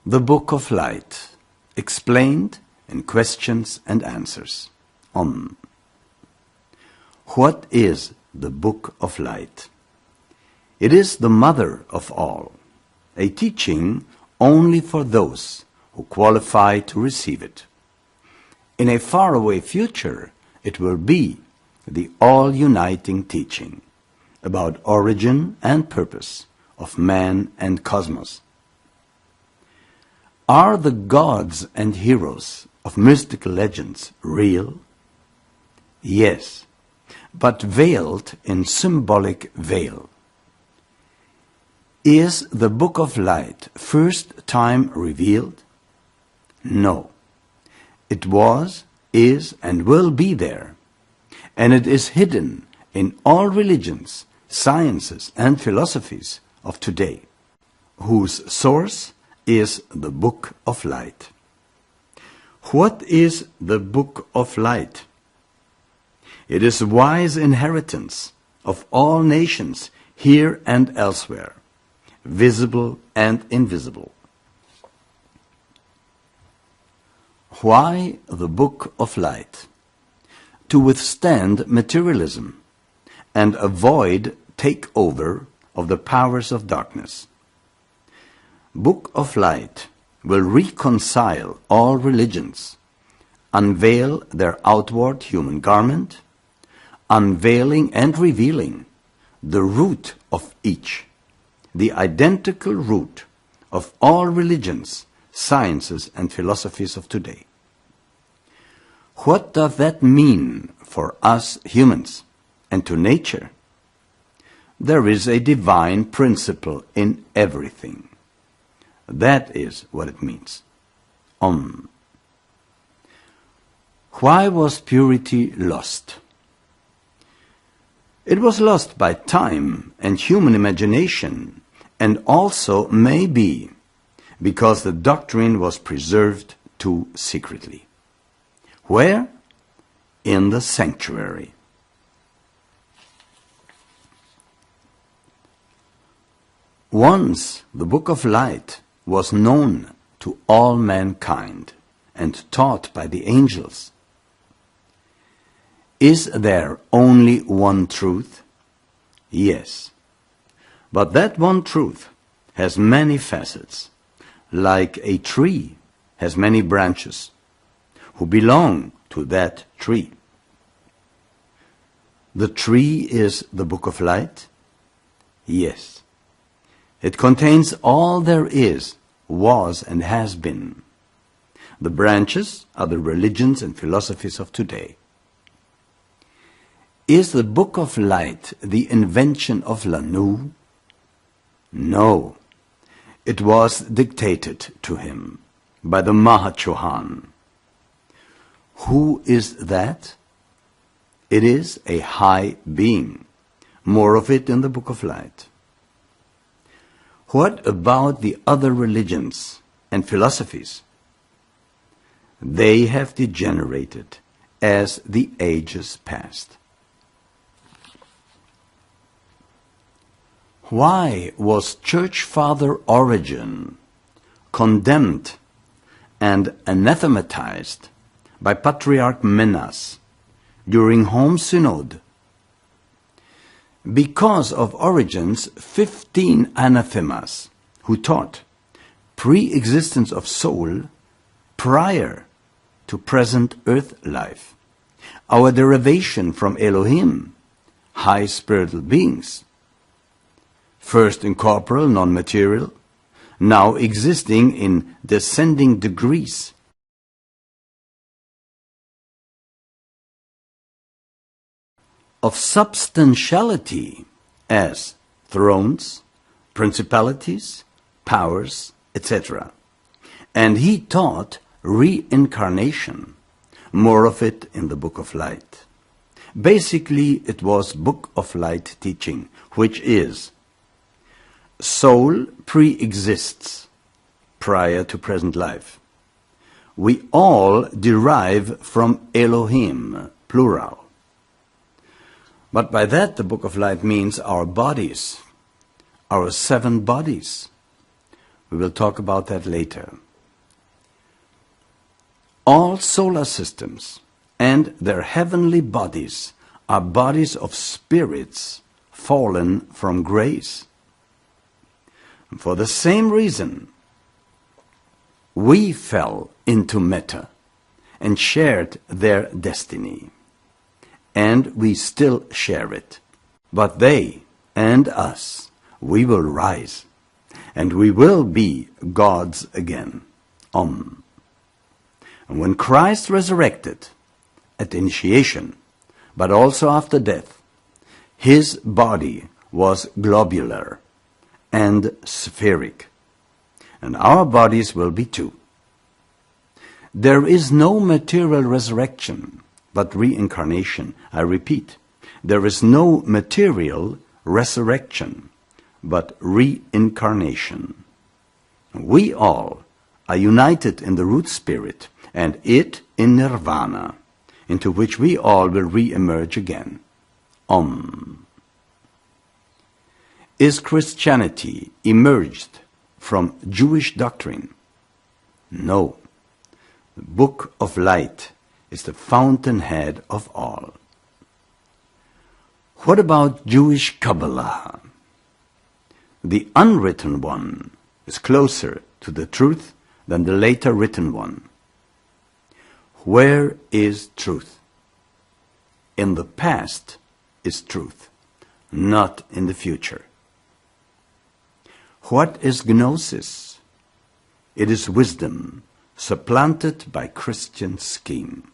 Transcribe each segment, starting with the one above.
The Book of Light, explained in questions and answers. What is the Book of Light? It is the mother of all, a teaching only for those who qualify to receive it. In a faraway future, it will be the all-uniting teaching about origin and purpose of man and cosmos. Are the gods and heroes of mystical legends real? Yes, but veiled in symbolic veil. Is the Book of Light first time revealed? No. It was, is, and will be there, and it is hidden in all religions, sciences, and philosophies of today, whose source is the Book of Light. What is the Book of Light? It is wise inheritance of all nations here and elsewhere, visible and invisible. Why the Book of Light? To withstand materialism and avoid takeover of the powers of darkness. Book of Light will reconcile all religions, unveil their outward human garment, unveiling and revealing the root of each, the identical root of all religions, sciences, and philosophies of today. What does that mean for us humans and to nature? There is a divine principle in everything. That is what it means. Why was purity lost? It was lost by time and human imagination, and also may be because the doctrine was preserved too secretly. Where? In the sanctuary. Once the Book of Light was known to all mankind and taught by the angels. Is there only one truth? Yes. But that one truth has many facets, like a tree has many branches, who belong to that tree. The tree is the Book of Light? Yes. It contains all there is, was, and has been. The branches are the religions and philosophies of today. Is the Book of Light the invention of Lanu? No. It was dictated to him by the Mahachohan. Who is that? It is a high being. More of it in the Book of Light. What about the other religions and philosophies? They have degenerated as the ages passed. Why was Church Father Origen condemned and anathematized by Patriarch Menas during Home Synod? Because of Origen's 15 anathemas, who taught pre-existence of soul prior to present earth life, our derivation from Elohim, high spiritual beings, first incorporeal, non-material, now existing in descending degrees, of substantiality as thrones, principalities, powers, etc. And he taught reincarnation, more of it in the Book of Light. Basically, it was Book of Light teaching, which is soul pre-exists prior to present life. We all derive from Elohim, plural. But by that, the Book of Light means our bodies, our 7 bodies, We will talk about that later. All solar systems and their heavenly bodies are bodies of spirits fallen from grace. For the same reason, we fell into matter and shared their destiny. And we still share it. But they and us, we will rise, and we will be gods again. And when Christ resurrected, at initiation, but also after death, his body was globular and spheric, and our bodies will be too. There is no material resurrection, but reincarnation. I repeat, there is no material resurrection, but reincarnation. We all are united in the root spirit, and it in nirvana, into which we all will re-emerge again. Is Christianity emerged from Jewish doctrine? No. The Book of Light is the fountainhead of all. What about Jewish Kabbalah? The unwritten one is closer to the truth than the later written one. Where is truth? In the past is truth, not in the future. What is Gnosis? It is wisdom supplanted by Christian scheme.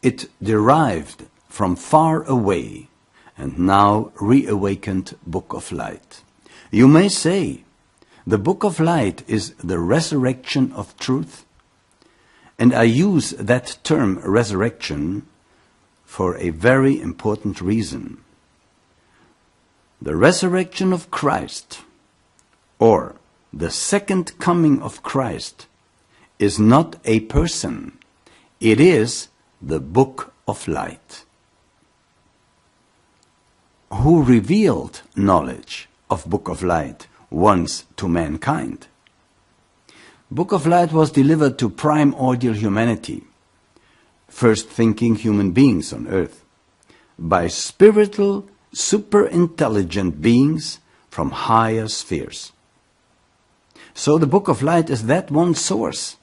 It derived from far away and now reawakened Book of Light. You may say, the Book of Light is the resurrection of truth, and I use that term resurrection for a very important reason. The resurrection of Christ, or the second coming of Christ, is not a person. It is the Book of Light. Who revealed knowledge of Book of Light once to mankind? Book of Light was delivered to primordial humanity, first thinking human beings on earth, by spiritual, super-intelligent beings from higher spheres. So the Book of Light is that one source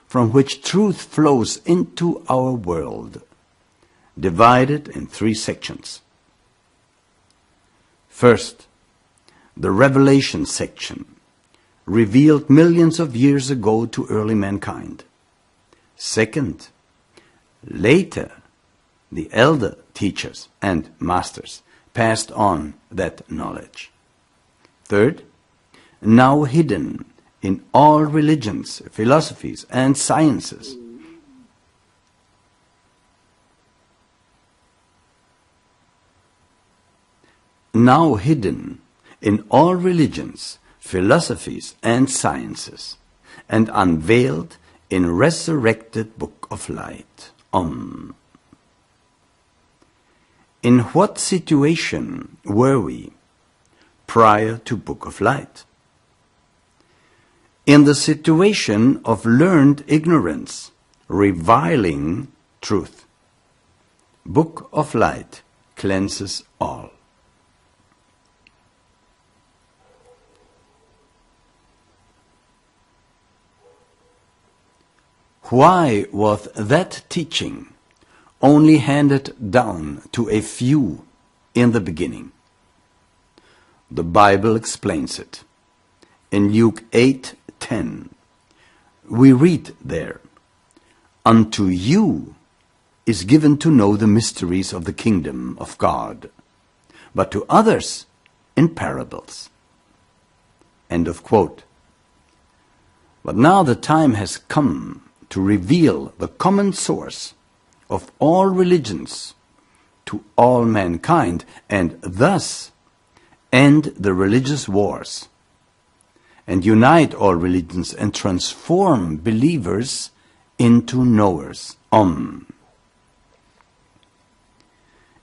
from which truth flows into our world, divided in 3 sections. First, the Revelation section, revealed millions of years ago to early mankind. Second, later, the elder teachers and masters passed on that knowledge. Third, now hidden in all religions, philosophies, and sciences. Now hidden in all religions, philosophies, and sciences, and unveiled in resurrected Book of Light. In what situation were we prior to Book of Light? In the situation of learned ignorance, reviling truth. Book of Light cleanses all. Why was that teaching only handed down to a few in the beginning? The Bible explains it. In Luke 8:10, we read there, "Unto you is given to know the mysteries of the kingdom of God, but to others in parables." End of quote. But now the time has come to reveal the common source of all religions to all mankind, and thus end the religious wars, and unite all religions and transform believers into knowers.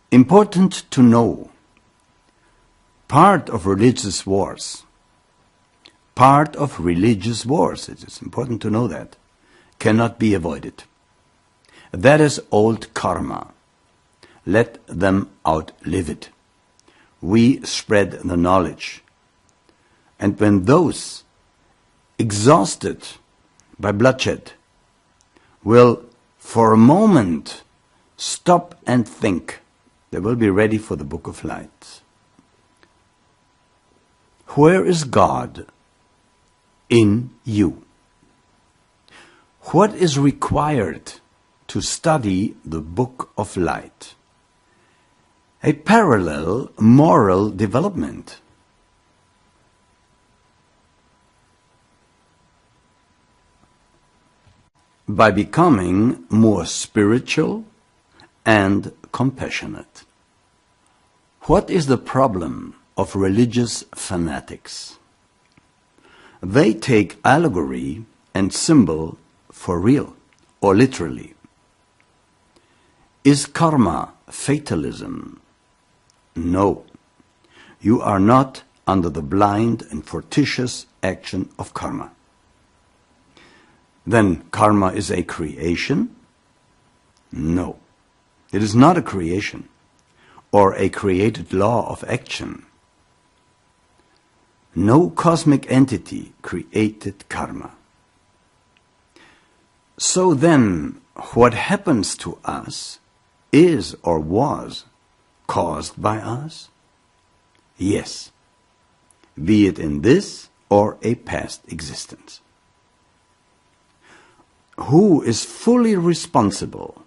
Important to know, Part of religious wars, it is important to know that, cannot be avoided. That is old karma. Let them outlive it. We spread the knowledge. And when those exhausted by bloodshed will for a moment stop and think, they will be ready for the Book of Light. Where is God? In you. What is required to study the Book of Light? A parallel moral development. By becoming more spiritual and compassionate. What is the problem of religious fanatics? They take allegory and symbol for real or literally. Is karma fatalism? No. You are not under the blind and fortuitous action of karma. Then karma is a creation? No. It is not a creation or a created law of action. No cosmic entity created karma. So then, what happens to us is or was caused by us? Yes, be it in this or a past existence. Who is fully responsible?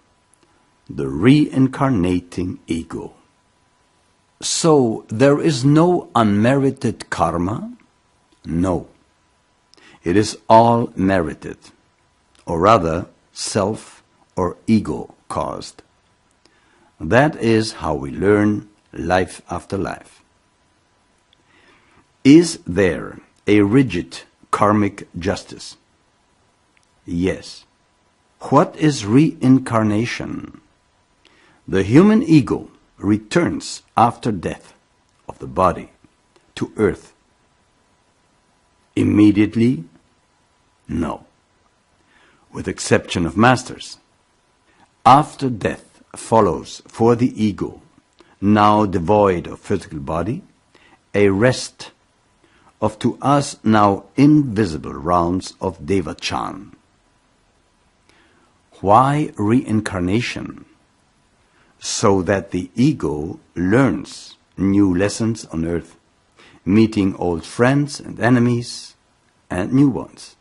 The reincarnating ego. So there is no unmerited karma? No. It is all merited, or rather self or ego caused. That is how we learn life after life. Is there a rigid karmic justice? Yes. What is reincarnation? The human ego returns after death of the body to earth. Immediately? No. With exception of masters. After death follows for the ego, now devoid of physical body, a rest of to us now invisible rounds of Devachan. Why reincarnation? So that the ego learns new lessons on earth, meeting old friends and enemies and new ones.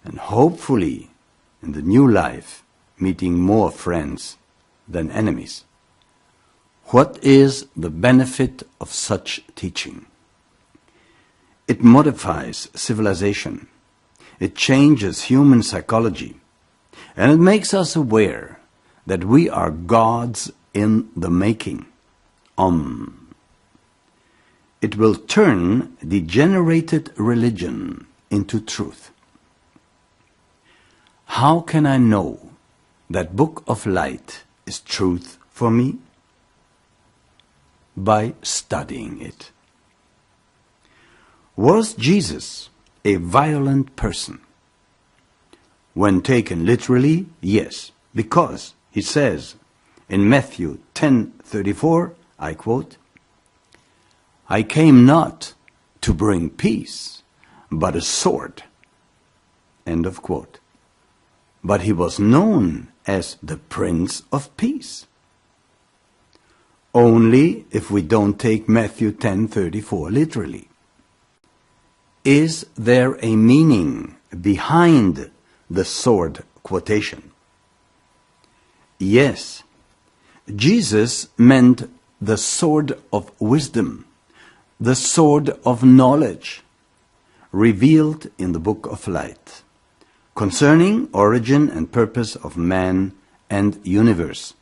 And hopefully, in the new life, meeting more friends than enemies. What is the benefit of such teaching? It modifies civilization. It changes human psychology. And it makes us aware that we are gods in the making. It will turn degenerated religion into truth. How can I know that Book of Light is truth for me? By studying it. Was Jesus a violent person? When taken literally, yes, because he says in Matthew 10:34, I quote, I came not to bring peace, but a sword. End of quote. But he was known as the Prince of Peace. Only if we don't take Matthew 10:34 literally. Is there a meaning behind the sword quotation? Yes, Jesus meant the sword of wisdom, the sword of knowledge, revealed in the Book of Light, concerning origin and purpose of man and universe.